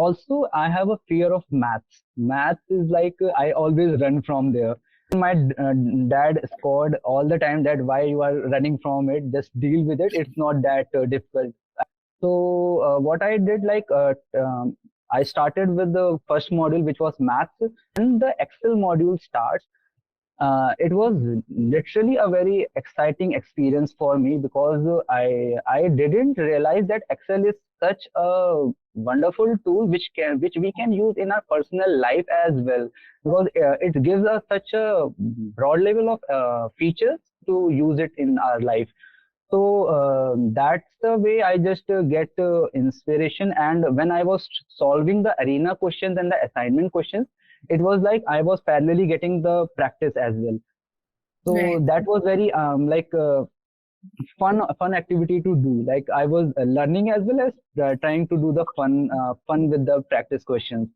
also I have a fear of maths. Maths is like I always run from there. My dad scored all the time that why you are running from it, just deal with it, it's not that difficult. So what I did, like I started with the first module, which was maths, and the Excel module starts. It was literally a very exciting experience for me because I didn't realize that Excel is such a wonderful tool which we can use in our personal life as well, because it gives us such a broad level of features to use it in our life. So that's the way I just get inspiration. And when I was solving the arena questions and the assignment questions, it was like I was parallelly getting the practice as well. So Right. that was very fun activity to do. Like I was learning as well as trying to do the fun with the practice questions.